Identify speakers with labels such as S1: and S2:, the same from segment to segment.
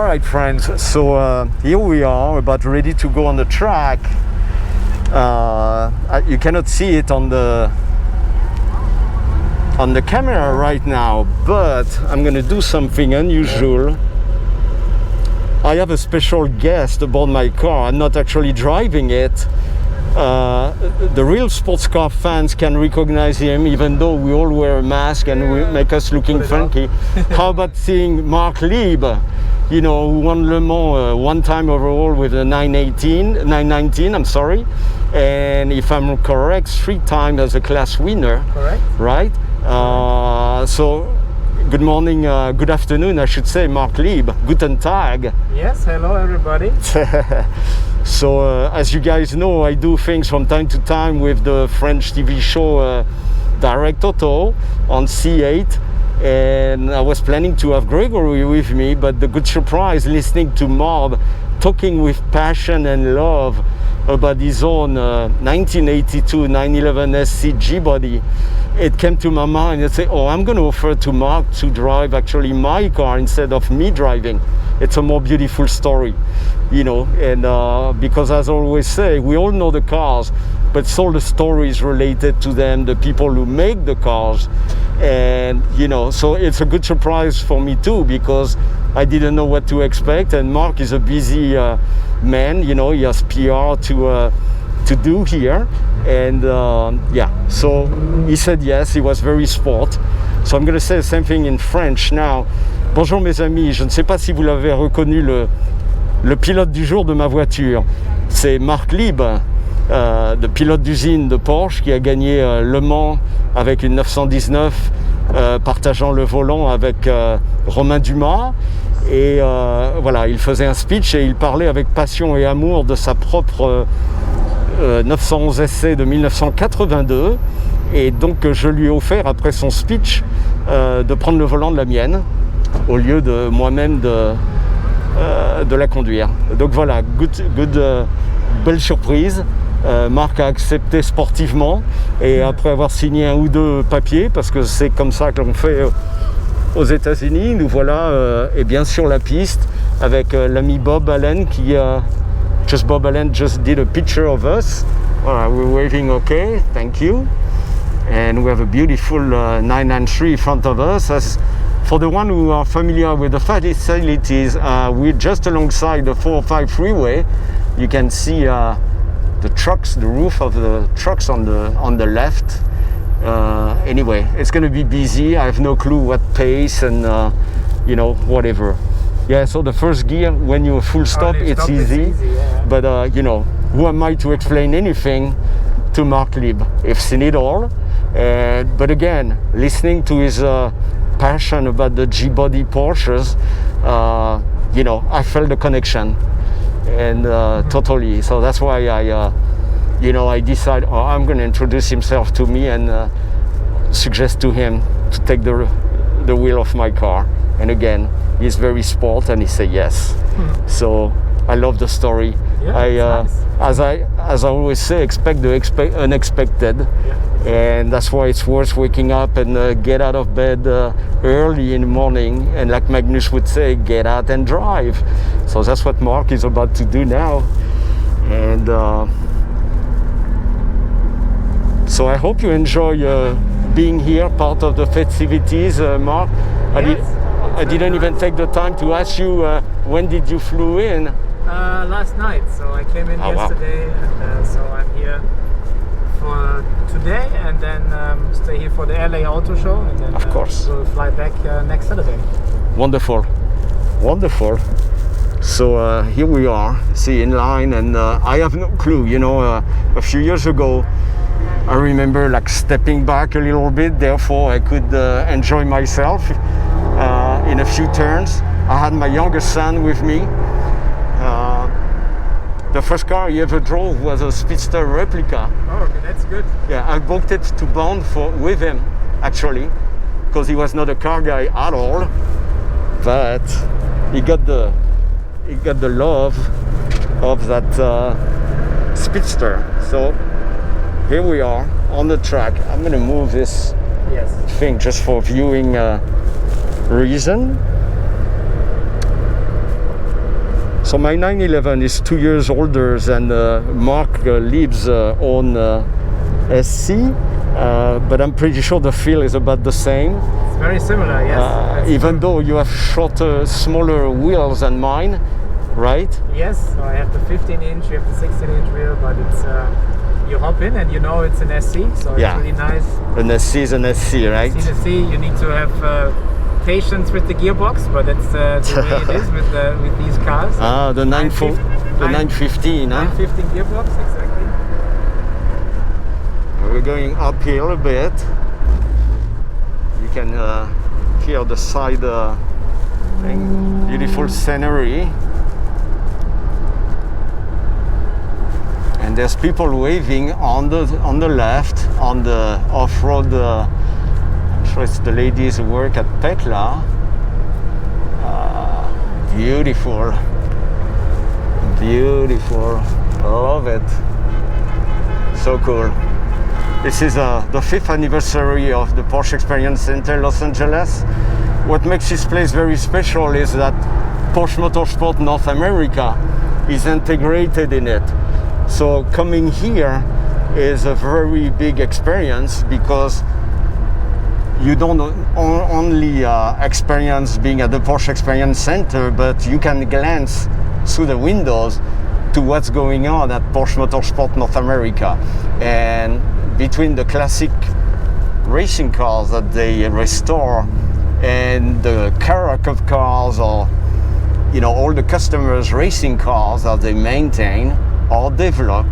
S1: right, friends, so here we are, about ready to go on the track. You cannot see it on the camera right now, but I'm gonna do something unusual. I have a special guest aboard my car. I'm not actually driving it. The real sports car fans can recognize him, even though we all wear a mask and we make us looking funky. How about seeing Mark Lieb, you know, who won Le Mans one time overall with a 919, I'm sorry. And if I'm correct, 3 times as a class winner. Correct. Right? So, good morning, good afternoon, I should say, Mark Lieb. Guten Tag.
S2: Yes, hello everybody.
S1: So, as you guys know, I do things from time to time with the French TV show Direct Auto on C8. And I was planning to have Gregory with me, but the good surprise, listening to Marb talking with passion and love about his own 1982 911 SCG body, it came to my mind and said, oh, I'm going to offer to Mark to drive actually my car instead of me driving. It's a more beautiful story, you know, and because as I always say, we all know the cars, but it's all the stories related to them, the people who make the cars. And, you know, so it's a good surprise for me too, because I didn't know what to expect. And Mark is a busy man, you know, he has PR to do here. And yeah, so he said yes, he was very sport. So I'm going to say the same thing in French now. Bonjour mes amis, je ne sais pas si vous l'avez reconnu, le pilote du jour de ma voiture. C'est Mark Lieb, le pilote d'usine de Porsche qui a gagné Le Mans avec une 919, partageant le volant avec Romain Dumas. Et voilà, il faisait un speech et il parlait avec passion et amour de sa propre 911 SC de 1982. Et donc je lui ai offert, après son speech, de prendre le volant de la mienne au lieu de moi-même de la conduire. Donc voilà, belle surprise. Marc a accepté sportivement et après avoir signé 1 ou 2 papiers, parce que c'est comme ça que l'on fait aux États-Unis, nous voilà et bien sur la piste avec l'ami Bob Allen qui Bob Allen just did a picture of us. We're waving okay, thank you. And we have a beautiful 993 in front of us. For the one who are familiar with the facilities, we're just alongside the 405 freeway. You can see the trucks, the roof of the trucks on the left. Anyway, it's going to be busy. I have no clue what pace and you know, whatever. Yeah, so the first gear, when you're full stop, it's easy. Yeah. But you know, who am I to explain anything to Mark Lieb? I've seen it all. But again, listening to his passion about the G-body Porsches, you know, I felt the connection. And totally, so that's why I decided, I'm going to introduce himself to me and suggest to him to take the wheel of my car. And again, he's very sport and he said yes. So I love the story. Yeah, nice. As I always say, expect the unexpected. Yeah. And that's why it's worth waking up and get out of bed early in the morning, and like Magnus would say, get out and drive. So that's what Mark is about to do now. And so I hope you enjoy being here, part of the festivities, Mark. I didn't even take the time to ask you, when did you flew in?
S2: Last night, so I came in yesterday, wow. And so I'm here for today, and then stay here for the LA Auto Show, and then
S1: of course
S2: we'll fly back next Saturday.
S1: Wonderful. So here we are, see, in line, and I have no clue, you know, a few years ago I remember like stepping back a little bit, therefore I could enjoy myself in a few turns. I had my youngest son with me. The first car he ever drove was a Speedster replica.
S2: Oh, okay, that's good.
S1: Yeah, I booked it to Bond with him, actually, because he was not a car guy at all. But he got the love of that Speedster. So here we are on the track. I'm going to move this thing just for viewing reason. So my 911 is 2 years older than Mark Lieb's own SC, but I'm pretty sure the feel is about the same.
S2: It's very similar, yes.
S1: Even though you have shorter, smaller wheels than mine, right?
S2: Yes, so I have the 15-inch, you have the 16-inch wheel, but it's you hop in and you know it's an SC, so it's really nice.
S1: An SC is an SC, right?
S2: It's an SC, you need to have patience with the gearbox, but that's the way it is with these cars.
S1: Ah, the 915, huh?
S2: 915 gearbox, exactly.
S1: We're going uphill a bit. You can hear the side beautiful scenery. And there's people waving on the left, on the off-road. I'm sure it's the ladies who work at PECLA. Beautiful, beautiful. Love it. So cool. This is the 5th anniversary of the Porsche Experience Center Los Angeles. What makes this place very special is that Porsche Motorsport North America is integrated in it. So coming here is a very big experience because you don't only experience being at the Porsche Experience Center, but you can glance through the windows to what's going on at Porsche Motorsport North America. And between the classic racing cars that they restore and the character cars, or all the customers' racing cars that they maintain or develop,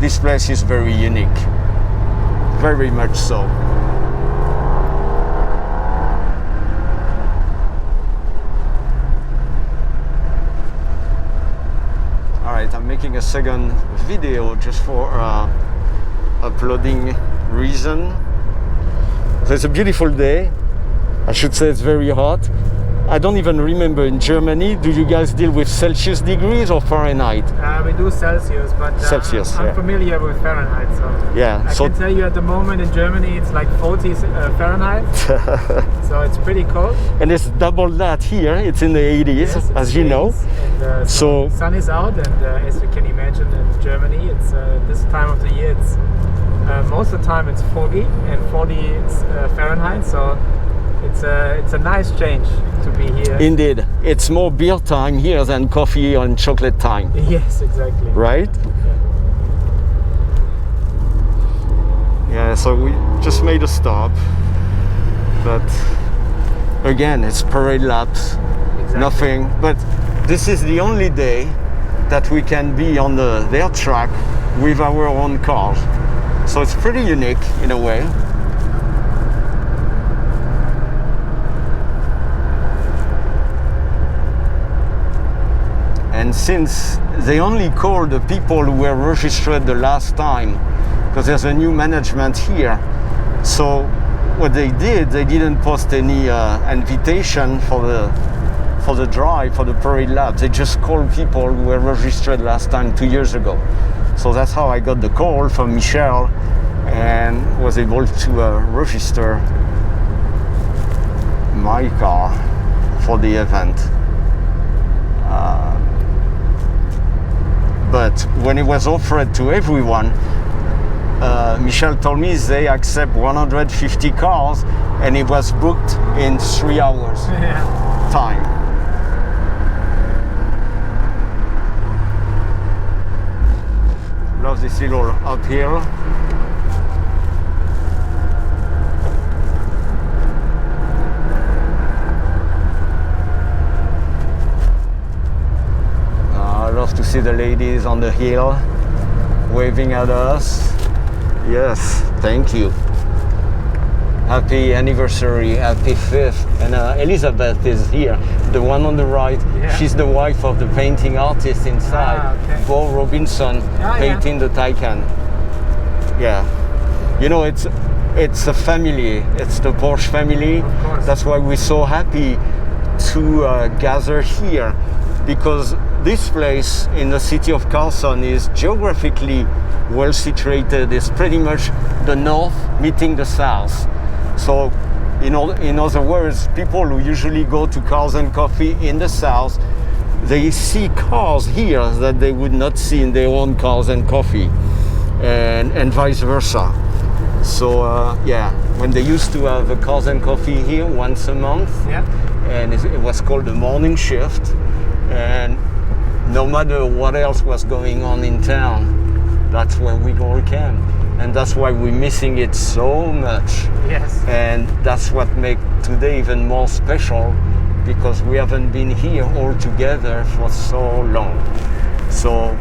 S1: this place is very unique, very much so. Alright, I'm making a second video just for uploading reason. So it's a beautiful day. I should say it's very hot. I don't even remember, in Germany, do you guys deal with Celsius degrees or Fahrenheit?
S2: We do Celsius, but
S1: Celsius,
S2: I'm familiar with Fahrenheit. So I can tell you at the moment in Germany it's like 40 Fahrenheit, so it's pretty cold.
S1: And it's double that here, it's in the 80s,
S2: yes,
S1: as you know.
S2: And, so sun is out, and as you can imagine in Germany, it's this time of the year, it's most of the time it's foggy and 40 Fahrenheit, so it's a nice change to be here.
S1: Indeed, it's more beer time here than coffee and chocolate time.
S2: Yes, exactly.
S1: Right? Yeah, so we just made a stop, but again, it's parade laps, nothing. But this is the only day that we can be on their track with our own cars. So it's pretty unique in a way. And since they only call the people who were registered the last time, because there's a new management here, so what they did, they didn't post any invitation for the drive, for the parade lap. They just called people who were registered last time 2 years ago. So that's how I got the call from Michel and was able to register my car for the event. But when it was offered to everyone, Michel told me they accept 150 cars, and it was booked in 3 hours time. Love this little uphill. Love to see the ladies on the hill waving at us. Yes, thank you. Happy anniversary, happy 5th. And Elizabeth is here, the one on the right. Yeah. She's the wife of the painting artist inside, Bo Robinson, painting the Taycan. Yeah, it's a family. It's the Porsche family. That's why we're so happy to gather here, because this place in the city of Carson is geographically well situated. It's pretty much the north meeting the south. So, in other words, people who usually go to Cars and Coffee in the south they see cars here that they would not see in their own Cars and Coffee, and vice versa. So yeah, when they used to have a Cars and Coffee here once a month,
S2: Yeah.
S1: and it was called the morning shift, and no matter what else was going on in town, that's where we all came, and that's why we're missing it so much.
S2: Yes.
S1: And that's what makes today even more special, because we haven't been here all together for so long. So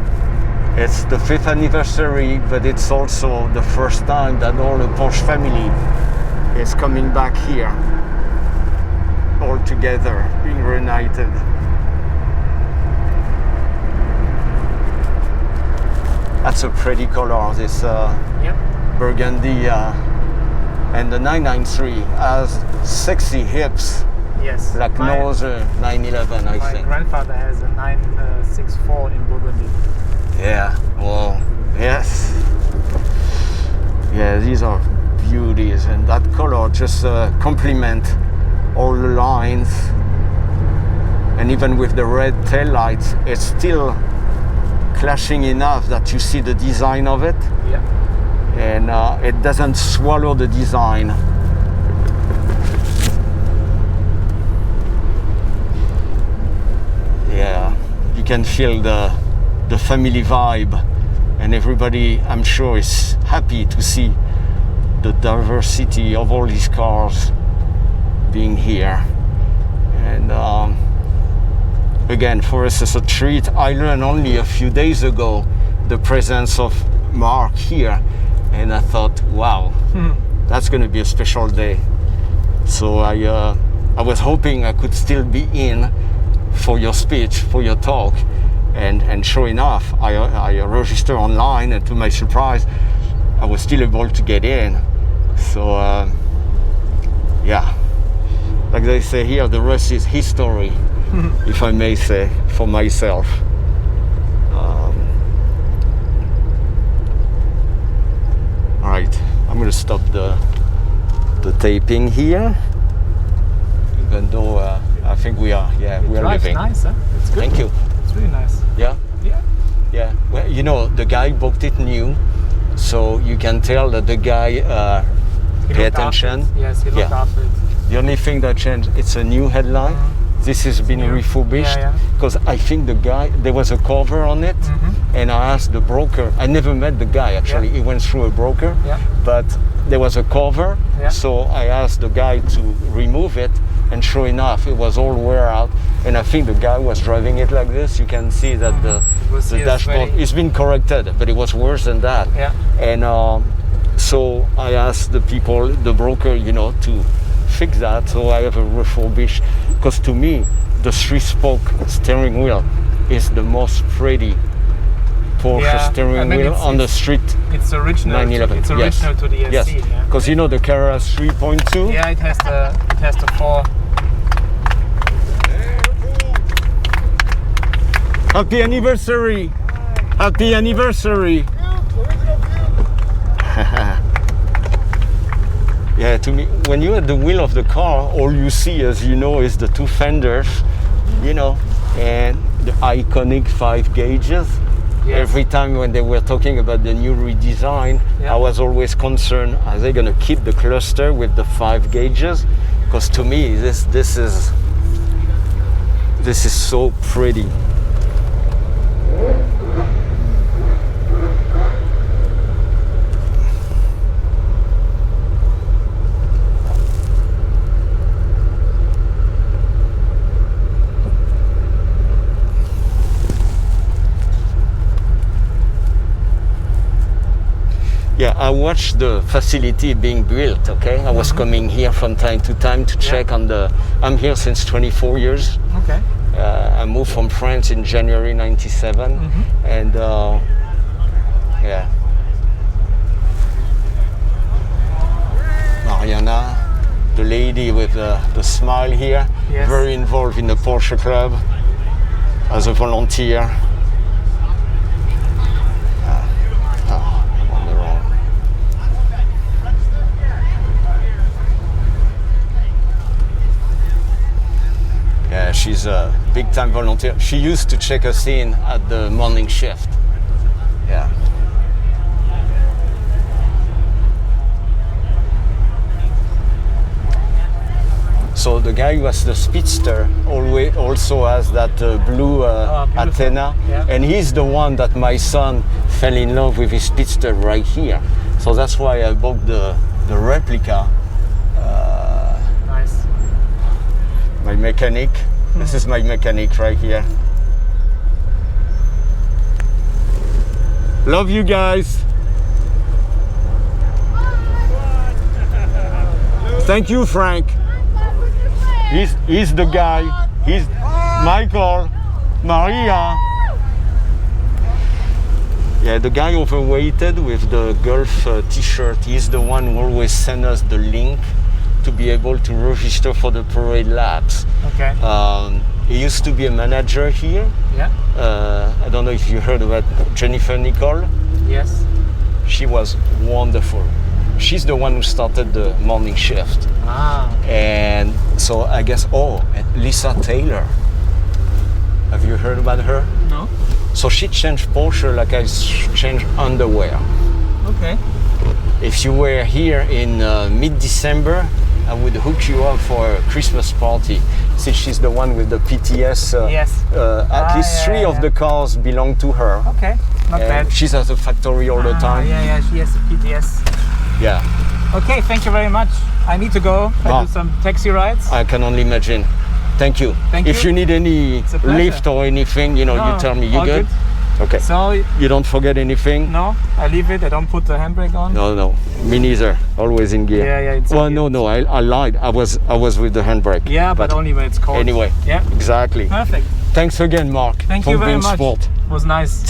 S1: it's the 5th anniversary, but it's also the first time that all the Porsche family is coming back here, all together, being reunited. That's a pretty color, this
S2: Yep.
S1: burgundy, and the 993 has sexy hips,
S2: Yes.
S1: like no other 911, I
S2: My
S1: think.
S2: grandfather has a 964 in Burgundy.
S1: Yeah, well, yes. Yeah, these are beauties, and that color just complement all the lines. And even with the red taillights, it's still clashing enough that you see the design of it,
S2: Yeah.
S1: and it doesn't swallow the design. Yeah, you can feel the family vibe, and everybody, I'm sure, is happy to see the diversity of all these cars being here. And again, for us it's a treat. I learned only a few days ago the presence of Mark here, and I thought, wow, that's going to be a special day. So I was hoping I could still be in for your speech, for your talk, and sure enough, I registered online, and to my surprise, I was still able to get in. So yeah, like they say here, the rest is history, if I may say for myself. All right, I'm going to stop the taping here, even though I think we are
S2: Drive's
S1: leaving.
S2: nice, huh? It's good.
S1: Thank you.
S2: It's really nice.
S1: Yeah.
S2: Yeah.
S1: Yeah, well, you know, the guy booked it new, so you can tell that the guy
S2: He
S1: pay
S2: looked after
S1: attention.
S2: it. Yes, he looked
S1: Yeah.
S2: after it.
S1: The only thing that changed, it's a new headline. This has been
S2: new.
S1: refurbished,
S2: Yeah, yeah.
S1: because I think the guy, there was a cover on it, and I asked the broker. I never met the guy actually.
S2: Yeah.
S1: He went through a broker,
S2: Yeah.
S1: but there was a cover,
S2: Yeah.
S1: so I asked the guy to remove it, and sure enough, it was all wear out. And I think the guy was driving it like this. You can see that the
S2: see the
S1: dashboard,
S2: sweating.
S1: it's been corrected, but it was worse than that.
S2: Yeah.
S1: And so I asked the people, the broker, you know, to fix that. So I have a refurbished, because to me, the 3-spoke steering wheel is the most pretty Porsche
S2: Yeah,
S1: steering
S2: I mean,
S1: wheel on the street.
S2: It's original.
S1: 911.
S2: It's original to the SC.
S1: Yes,
S2: Yeah.
S1: because you know the Carrera 3.2.
S2: Yeah, it has the 4.
S1: Happy anniversary! Happy anniversary! Yeah, to me, when you're at the wheel of the car, all you see, as you know, is the 2 fenders, you know, and the iconic 5 gauges.
S2: Yes.
S1: Every time when they were talking about the new redesign,
S2: Yeah.
S1: I was always concerned, are they going to keep the cluster with the 5 gauges? Because to me, this is so pretty. Yeah, I watched the facility being built, okay? I was coming here from time to time to check on the... I'm here since 24 years.
S2: Okay.
S1: I moved from France in January 97, and yeah. Mariana, the lady with the smile here,
S2: Yes.
S1: very involved in the Porsche Club as a volunteer. On the wrong. Yeah, she's a big-time volunteer. She used to check us in at the morning shift. Yeah. So the guy who has the Speedster always also has that blue antenna,
S2: yeah.
S1: and he's the one that my son fell in love with his Speedster right here. So that's why I bought the replica.
S2: Nice.
S1: My mechanic. This is my mechanic right here. Love you guys. Thank you, Frank. He's the guy. He's Michael, Maria. Yeah, the guy overweighted with the Gulf t-shirt. He's the one who always sends us the link to be able to register for the parade laps.
S2: Okay.
S1: He used to be a manager here.
S2: Yeah.
S1: I don't know if you heard about Jennifer Nicole.
S2: Yes.
S1: She was wonderful. She's the one who started the morning shift.
S2: Ah.
S1: And so I guess, and Lisa Taylor. Have you heard about her?
S2: No.
S1: So she changed Porsche like I changed underwear.
S2: Okay.
S1: If you were here in mid-December, I would hook you up for a Christmas party. See, she's the one with the PTS.
S2: Yes.
S1: At least three of the cars belong to her.
S2: Okay, not bad.
S1: She's at the factory all the time.
S2: Yeah, she has a PTS.
S1: Yeah.
S2: Okay, thank you very much. I need to go. I do some taxi rides.
S1: I can only imagine. Thank you. If you need any lift or anything, you tell me. You good? Okay.
S2: So
S1: you don't forget anything?
S2: No, I leave it. I don't put the handbrake on.
S1: No, me neither. Always in gear.
S2: Yeah. It's
S1: no. I lied. I was with the handbrake.
S2: Yeah, but only when it's cold.
S1: Anyway.
S2: Yeah.
S1: Exactly.
S2: Perfect.
S1: Thanks again, Mark.
S2: Thank you very much.
S1: Sport.
S2: It was nice.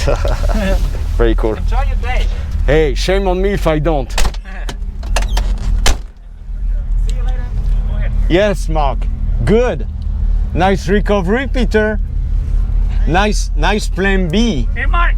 S1: Very cool.
S2: Enjoy your day.
S1: Hey, shame on me if I don't.
S2: See you later. Go ahead.
S1: Yes, Mark. Good. Nice recovery, Peter. Nice plan B.
S2: Hey, Mark.